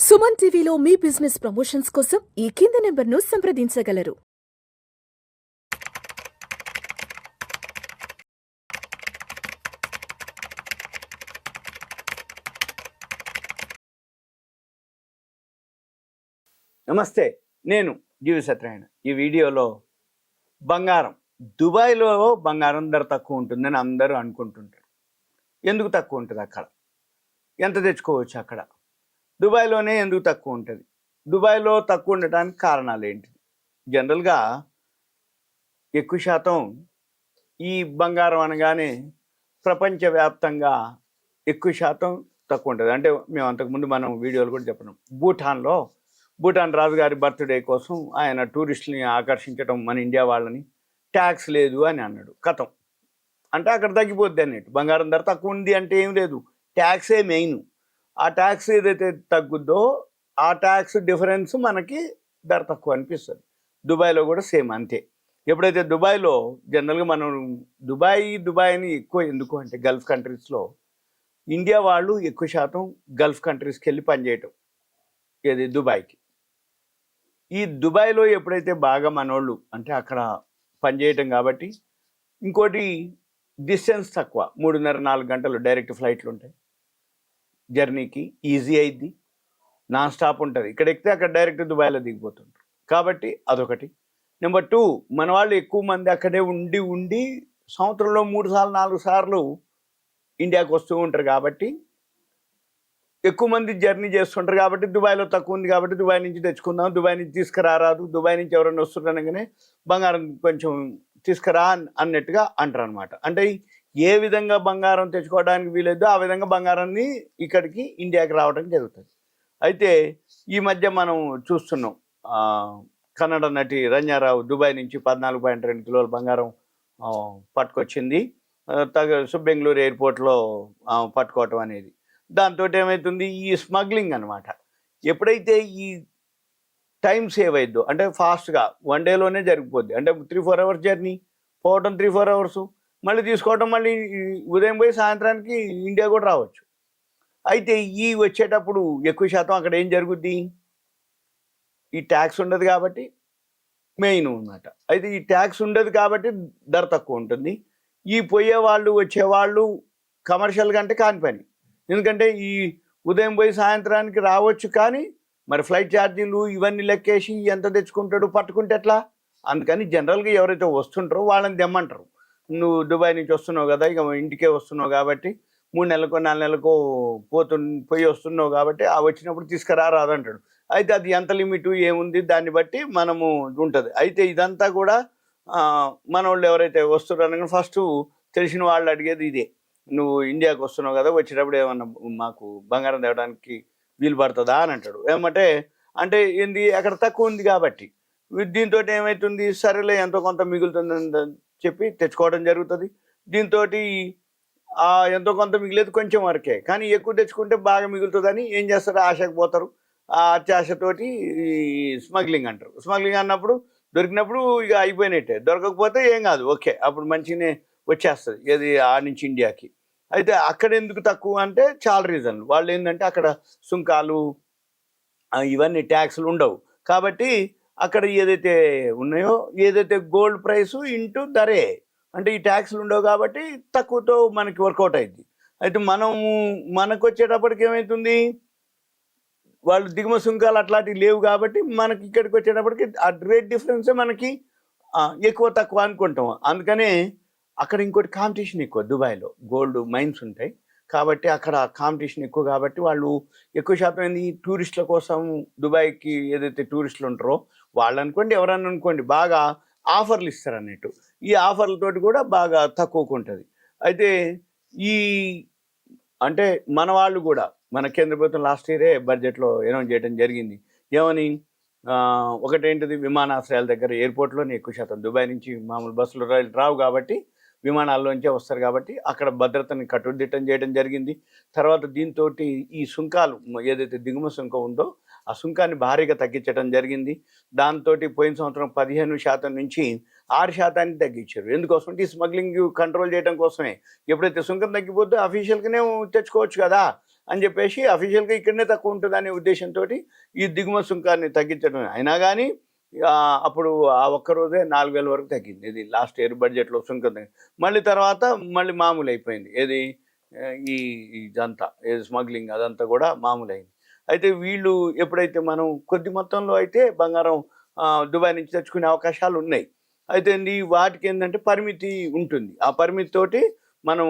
సుమన్ టీవీలో మీ business promotions కోసం ఈ కింది నెంబర్ను సంప్రదించగలరు. నమస్తే, నేను జీవి సత్యనారాయణ. ఈ వీడియోలో బంగారం, దుబాయ్లో బంగారం ధర తక్కువ ఉంటుందని అందరూ అనుకుంటుంటారు. ఎందుకు తక్కువ ఉంటుంది? అక్కడ ఎంత తెచ్చుకోవచ్చు? అక్కడ దుబాయ్లోనే ఎందుకు తక్కువ ఉంటుంది? దుబాయ్లో తక్కువ ఉండటానికి కారణాలు ఏంటి? జనరల్గా ఎక్కువ శాతం ఈ బంగారం అనగానే ప్రపంచవ్యాప్తంగా ఎక్కువ శాతం తక్కువ ఉంటుంది. అంటే మేము అంతకుముందు మనం వీడియోలు కూడా చెప్పినాం. భూటాన్ రాజుగారి బర్త్డే కోసం ఆయన టూరిస్టులని ఆకర్షించడం, మన ఇండియా వాళ్ళని, ట్యాక్స్ లేదు అని అన్నాడు. కథం అంటే అక్కడ తగ్గిపోద్ది అన్నట్టు. బంగారం ధర తక్కువ ఉంది అంటే ఏం లేదు, ట్యాక్సే మెయిన్. ఆ ట్యాక్స్ ఏదైతే తగ్గుద్దో ఆ ట్యాక్స్ డిఫరెన్స్ మనకి ధర తక్కువ అనిపిస్తుంది. దుబాయ్లో కూడా సేమ్ అంతే. ఎప్పుడైతే దుబాయ్లో జనరల్గా మనం దుబాయ్ అని ఎక్కువ ఎందుకు అంటే గల్ఫ్ కంట్రీస్లో ఇండియా వాళ్ళు ఎక్కువ శాతం గల్ఫ్ కంట్రీస్కి వెళ్ళి పనిచేయటం. ఏది దుబాయ్కి. ఈ దుబాయ్లో ఎప్పుడైతే బాగా మనోళ్ళు అంటే అక్కడ పనిచేయటం కాబట్టి, ఇంకోటి డిస్టెన్స్ తక్కువ, 3.5-4 గంటలు డైరెక్ట్ ఫ్లైట్లు ఉంటాయి. జర్నీకి ఈజీ అయింది, నాన్ స్టాప్ ఉంటుంది. ఇక్కడ ఎక్కితే అక్కడ డైరెక్ట్ దుబాయ్లో దిగిపోతుంటారు కాబట్టి అదొకటి. నెంబర్ 2, మన వాళ్ళు ఎక్కువ మంది అక్కడే ఉండి సంవత్సరంలో 3 సార్లు 4 సార్లు ఇండియాకి వస్తూ ఉంటారు కాబట్టి, ఎక్కువ మంది జర్నీ చేస్తుంటారు కాబట్టి దుబాయ్లో తక్కువ ఉంది కాబట్టి దుబాయ్ నుంచి తెచ్చుకుందాం, దుబాయ్ నుంచి తీసుకురారాదు, దుబాయ్ నుంచి ఎవరైనా వస్తుండగానే బంగారం కొంచెం తీసుకురా అన్నట్టుగా అంటారు అనమాట. అంటే ఏ విధంగా బంగారం తెచ్చుకోవడానికి వీలేదో ఆ విధంగా బంగారాన్ని ఇక్కడికి ఇండియాకి రావడం జరుగుతుంది. అయితే ఈ మధ్య మనం చూస్తున్నాం, కన్నడ నటి రంజారావు దుబాయ్ నుంచి 14.2 కిలోల బంగారం పట్టుకొచ్చింది. బెంగళూరు ఎయిర్పోర్ట్లో పట్టుకోవటం అనేది. దాంతో ఏమవుతుంది, ఈ స్మగ్లింగ్ అనమాట. ఎప్పుడైతే ఈ టైం సేవ్ అయిద్దో అంటే ఫాస్ట్గా 1 డేలోనే జరిగిపోద్ది. అంటే 3-4 అవర్స్ జర్నీ, పోవటం 3-4 అవర్స్, మళ్ళీ తీసుకోవటం, మళ్ళీ ఉదయం పోయి సాయంత్రానికి ఇండియా కూడా రావచ్చు. అయితే ఈ వచ్చేటప్పుడు ఎక్కువ శాతం అక్కడ ఏం జరుగుద్ది, ఈ ట్యాక్స్ ఉండదు కాబట్టి మెయిన్ అనమాట. అయితే ఈ ట్యాక్స్ ఉండదు కాబట్టి ధర తక్కువ ఉంటుంది. ఈ పోయేవాళ్ళు వచ్చేవాళ్ళు కమర్షియల్ కంటే కాని పని. ఎందుకంటే ఈ ఉదయం పోయి సాయంత్రానికి రావచ్చు, కానీ మరి ఫ్లైట్ ఛార్జీలు ఇవన్నీ లెక్కేసి ఎంత తెచ్చుకుంటాడు, పట్టుకుంటే ఎట్లా? అందుకని జనరల్గా ఎవరైతే వస్తుంటారో వాళ్ళని తెమ్మంటారు. నువ్వు దుబాయ్ నుంచి వస్తున్నావు కదా, ఇక ఇంటికే వస్తున్నావు కాబట్టి 3 నెలలకో 4 నెలలకో పోయి వస్తున్నావు కాబట్టి ఆ వచ్చినప్పుడు తీసుకురారాదంటాడు. అయితే అది ఎంత లిమిటు ఏముంది దాన్ని బట్టి మనము ఉంటుంది. అయితే ఇదంతా కూడా మన వాళ్ళు ఎవరైతే వస్తున్నారో ఫస్ట్ తెలిసిన వాళ్ళు అడిగేది ఇదే, నువ్వు ఇండియాకి వస్తున్నావు కదా, వచ్చేటప్పుడు ఏమన్నా మాకు బంగారం తేవడానికి వీలు పడుతుందా అని అంటాడు. ఏమంటే అంటే ఏంది, అక్కడ తక్కువ ఉంది కాబట్టి. దీంతో ఏమవుతుంది, సరేలే ఎంతో కొంత మిగులుతుందని చెప్పి తెచ్చుకోవడం జరుగుతుంది. దీంతో ఎంతో కొంత మిగిలేదు కొంచెం వరకే, కానీ ఎక్కువ తెచ్చుకుంటే బాగా మిగులుతుందని ఏం చేస్తారు, ఆశకు పోతారు. ఆ అత్యాశతోటి స్మగ్లింగ్ అంటారు. స్మగ్లింగ్ అన్నప్పుడు దొరికినప్పుడు ఇక అయిపోయినట్టే, దొరకకపోతే ఏం కాదు, ఓకే, అప్పుడు మంచిగానే వచ్చేస్తుంది ఏది ఆ నుంచి ఇండియాకి. అయితే అక్కడ ఎందుకు తక్కువ అంటే చాలా రీజన్లు. వాళ్ళు ఏంటంటే అక్కడ సుంకాలు ఇవన్నీ ట్యాక్స్లు ఉండవు కాబట్టి అక్కడ ఏదైతే ఉన్నాయో, ఏదైతే గోల్డ్ ప్రైసు ఇంటూ ధరే, అంటే ఈ ట్యాక్స్లు ఉండవు కాబట్టి తక్కువతో మనకి వర్కౌట్ అయింది. అయితే మనకు వచ్చేటప్పటికి ఏమవుతుంది, వాళ్ళు దిగుమ సుంకాలు అట్లాంటివి లేవు కాబట్టి మనకి ఇక్కడికి వచ్చేటప్పటికి ఆ రేట్ డిఫరెన్సే మనకి ఎక్కువ తక్కువ అనుకుంటాం. అందుకనే అక్కడ ఇంకోటి కాంపిటీషన్ ఎక్కువ. దుబాయ్లో గోల్డ్ మైన్స్ ఉంటాయి కాబట్టి అక్కడ కాంపిటీషన్ ఎక్కువ కాబట్టి వాళ్ళు ఎక్కువ శాతం ఏంది, టూరిస్టుల కోసం దుబాయ్కి ఏదైతే టూరిస్టులు ఉంటారో వాళ్ళు అనుకోండి, ఎవరన్నా అనుకోండి, బాగా ఆఫర్లు ఇస్తారు అన్నట్టు. ఈ ఆఫర్లతోటి కూడా బాగా తక్కువకు ఉంటుంది. అయితే ఈ అంటే మన వాళ్ళు కూడా, మన కేంద్ర ప్రభుత్వం లాస్ట్ ఇయరే బడ్జెట్లో అనౌన్స్ చేయడం జరిగింది. ఏమని, ఒకటేంటిది, విమానాశ్రయాల దగ్గర ఎయిర్పోర్ట్లోనే ఎక్కువ శాతం దుబాయ్ నుంచి మామూలు బస్సులు రావు కాబట్టి విమానాల్లోంచే వస్తారు కాబట్టి అక్కడ భద్రతని కట్టుదిట్టం చేయడం జరిగింది. తర్వాత దీంతో ఈ సుంకాలు ఏదైతే దిగుమ సుంకం ఉందో ఆ సుంకాన్ని భారీగా తగ్గించడం జరిగింది. దాంతో పోయిన సంవత్సరం 15% నుంచి 6% తగ్గించారు. ఎందుకోసం, ఈ స్మగ్లింగ్ కంట్రోల్ చేయడం కోసమే. ఎప్పుడైతే సుంకం తగ్గిపోద్దో అఫీషియల్గానే తెచ్చుకోవచ్చు కదా, అని చెప్పేసి అఫీషియల్గా ఇక్కడనే తక్కువ ఉంటుంది అనే ఉద్దేశంతో ఈ దిగుమతి సుంకాన్ని తగ్గించడం అయినా కానీ అప్పుడు ఆ ఒక్క రోజే 4,000 వరకు తగ్గింది. ఇది లాస్ట్ ఇయర్ బడ్జెట్లో సుంకం మళ్ళీ తర్వాత మళ్ళీ మామూలు అయిపోయింది. ఏది ఈ ఇదంతా ఏది స్మగ్లింగ్ అదంతా కూడా మామూలైంది. అయితే వీళ్ళు ఎప్పుడైతే మనం కొద్ది మొత్తంలో అయితే బంగారం దుబాయ్ నుంచి తెచ్చుకునే అవకాశాలు ఉన్నాయి. అయితే వాటికి ఏంటంటే పరిమితి ఉంటుంది. ఆ పరిమితితోటి మనం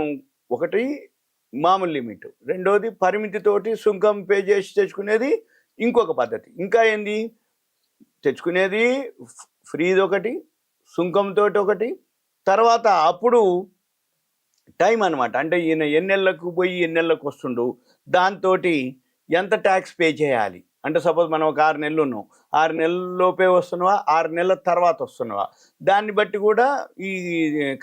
ఒకటి మామూలు లిమిట్, రెండోది పరిమితితోటి సుంకం పే చేసి తెచ్చుకునేది ఇంకొక పద్ధతి. ఇంకా ఏంది తెచ్చుకునేది ఫ్రీది ఒకటి, సుంకంతో ఒకటి, తర్వాత అప్పుడు టైం అనమాట. అంటే ఈయన ఎన్నెళ్ళకు పోయి ఎన్నెళ్ళకు వస్తుండు, దాంతో ఎంత ట్యాక్స్ పే చేయాలి. అంటే సపోజ్ మనం ఒక 6 నెలలు ఉన్నాం, 6 నెలల్లోపే వస్తున్నావా, 6 నెలల తర్వాత వస్తున్నావా, దాన్ని బట్టి కూడా ఈ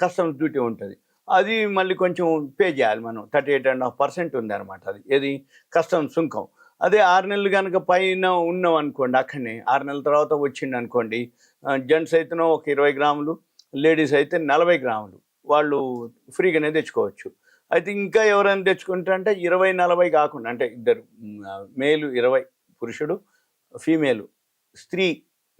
కస్టమ్స్ డ్యూటీ ఉంటుంది. అది మళ్ళీ కొంచెం పే చేయాలి మనం. 38.5% ఉంది అనమాట. అది ఏది కస్టమ్స్ సుంకం. అదే 6 నెలలు కనుక పైన ఉన్నాం అనుకోండి, అక్కడనే 6 నెలల తర్వాత వచ్చింది అనుకోండి, జెంట్స్ అయితేనో ఒక 20 గ్రాములు, లేడీస్ అయితే 40 గ్రాములు వాళ్ళు ఫ్రీగానే తెచ్చుకోవచ్చు. అయితే ఇంకా ఎవరైనా తెచ్చుకుంటారంటే 20-40 కాకుండా, అంటే ఇద్దరు మేలు 20, పురుషుడు ఫీమేలు స్త్రీ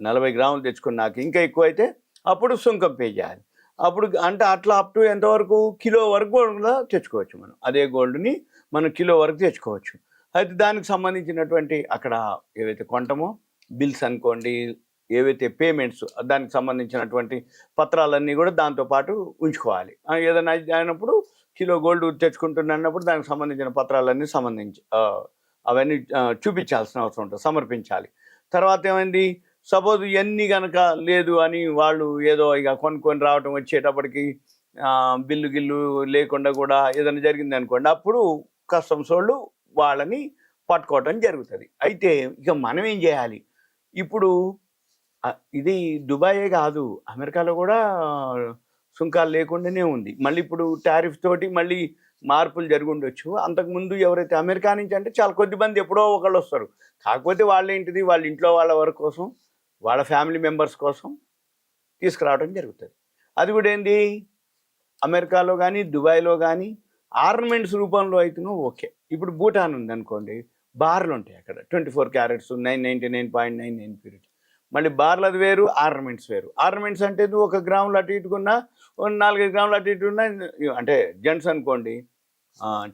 40 గ్రాములు తెచ్చుకున్నాక ఇంకా ఎక్కువ అయితే అప్పుడు సుంకం పే చేయాలి. అప్పుడు అంటే అట్లా అప్ టు ఎంతవరకు కిలో వరకు కూడా తెచ్చుకోవచ్చు మనం. అదే గోల్డ్ని మనం కిలో వరకు తెచ్చుకోవచ్చు. అయితే దానికి సంబంధించినటువంటి అక్కడ ఏవైతే కొంటామో బిల్స్ అనుకోండి, ఏవైతే పేమెంట్స్ దానికి సంబంధించినటువంటి పత్రాలన్నీ కూడా దాంతోపాటు ఉంచుకోవాలి. ఏదైనా అయినప్పుడు కిలో గోల్డ్ తెచ్చుకుంటున్నప్పుడు దానికి సంబంధించిన పత్రాలన్నీ అవన్నీ చూపించాల్సిన అవసరం ఉంటుంది, సమర్పించాలి. తర్వాత ఏమైంది, సపోజ్ ఇవన్నీ కనుక లేదు అని వాళ్ళు ఏదో ఇక కొనుక్కొని రావటం వచ్చేటప్పటికి బిల్లు గిల్లు లేకుండా కూడా ఏదైనా జరిగింది అనుకోండి, అప్పుడు కస్టమ్స్ వాళ్ళు వాళ్ళని పట్టుకోవటం జరుగుతుంది. అయితే ఇక మనం ఏం చేయాలి ఇప్పుడు, ఇది దుబాయే కాదు, అమెరికాలో కూడా సుంకాలు లేకుండానే ఉంది. మళ్ళీ ఇప్పుడు టారిఫ్ తోటి మళ్ళీ మార్పులు జరిగి ఉండొచ్చు. అంతకుముందు ఎవరైతే అమెరికా నుంచి అంటే చాలా కొద్దిమంది ఎప్పుడో ఒకళ్ళు వస్తారు. కాకపోతే వాళ్ళు ఏంటిది, వాళ్ళ ఇంట్లో వాళ్ళ వర్క్ కోసం, వాళ్ళ ఫ్యామిలీ మెంబర్స్ కోసం తీసుకురావడం జరుగుతుంది. అది కూడా ఏంది, అమెరికాలో కానీ దుబాయ్లో కానీ ఆర్నమెంట్స్ రూపంలో అయితేనో ఓకే. ఇప్పుడు భూటాన్ ఉంది అనుకోండి, బార్లు ఉంటాయి అక్కడ 24 క్యారెట్స్ 999.99 ప్యూరిటీ. మళ్ళీ బార్లు అది వేరు, ఆర్నమెంట్స్ వేరు. ఆర్నమెంట్స్ అంటే 1 గ్రాములు అటు ఇటుకున్నా, 4-5 గ్రాములు అటు ఇటు ఉన్నాయి. అంటే జెంట్స్ అనుకోండి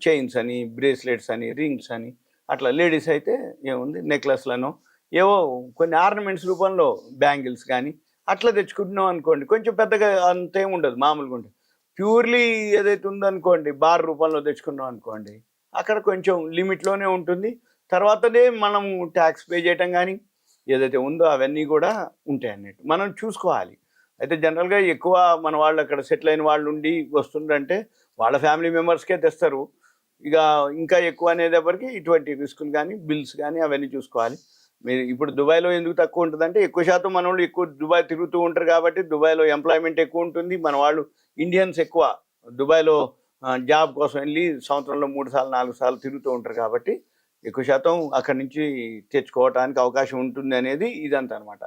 చైన్స్ అని, బ్రేస్లెట్స్ అని, రింగ్స్ అని, అట్లా. లేడీస్ అయితే ఏముంది నెక్లెస్లను ఏవో కొన్ని ఆర్నమెంట్స్ రూపంలో బ్యాంగిల్స్ కానీ అట్లా తెచ్చుకుంటున్నాం అనుకోండి, కొంచెం పెద్దగా అంతేం ఉండదు, మామూలుగా ఉంటుంది. ప్యూర్లీ ఏదైతే ఉందనుకోండి బార్ రూపంలో తెచ్చుకున్నాం అనుకోండి, అక్కడ కొంచెం లిమిట్లోనే ఉంటుంది. తర్వాతనే మనం ట్యాక్స్ పే చేయటం కానీ ఏదైతే ఉందో అవన్నీ కూడా ఉంటాయి అన్నట్టు మనం చూసుకోవాలి. అయితే జనరల్గా ఎక్కువ మన వాళ్ళు అక్కడ సెటిల్ అయిన వాళ్ళు ఉండి వస్తుందంటే వాళ్ళ ఫ్యామిలీ మెంబర్స్కే తెస్తారు. ఇక ఇంకా ఎక్కువ అనేటప్పటికి ఇటువంటి రిస్కులు కానీ బిల్స్ కానీ అవన్నీ చూసుకోవాలి. మీరు ఇప్పుడు దుబాయ్లో ఎందుకు తక్కువ ఉంటుందంటే ఎక్కువ శాతం మన వాళ్ళు ఎక్కువ దుబాయ్ తిరుగుతూ ఉంటారు కాబట్టి దుబాయ్లో ఎంప్లాయ్మెంట్ ఎక్కువ ఉంటుంది. మన వాళ్ళు ఇండియన్స్ ఎక్కువ దుబాయ్లో జాబ్ కోసం వెళ్ళి సంవత్సరంలో 3 సార్లు 4 సార్లు తిరుగుతూ ఉంటారు కాబట్టి ఎక్కువ శాతం అక్కడి నుంచి తెచ్చుకోవడానికి అవకాశం ఉంటుంది అనేది ఇదంతా అనమాట.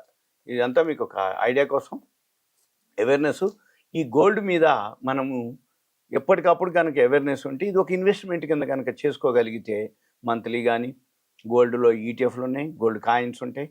ఇదంతా మీకు ఒక ఐడియా కోసం అవేర్నెస్. ఈ గోల్డ్ మీద మనము ఎప్పటికప్పుడు కనుక అవేర్నెస్ ఉంటే ఇది ఒక ఇన్వెస్ట్మెంట్ కింద కనుక చేసుకోగలిగితే మంత్లీ కానీ గోల్డ్లో ఈటీఎఫ్లు ఉన్నాయి, గోల్డ్ కాయిన్స్ ఉంటాయి,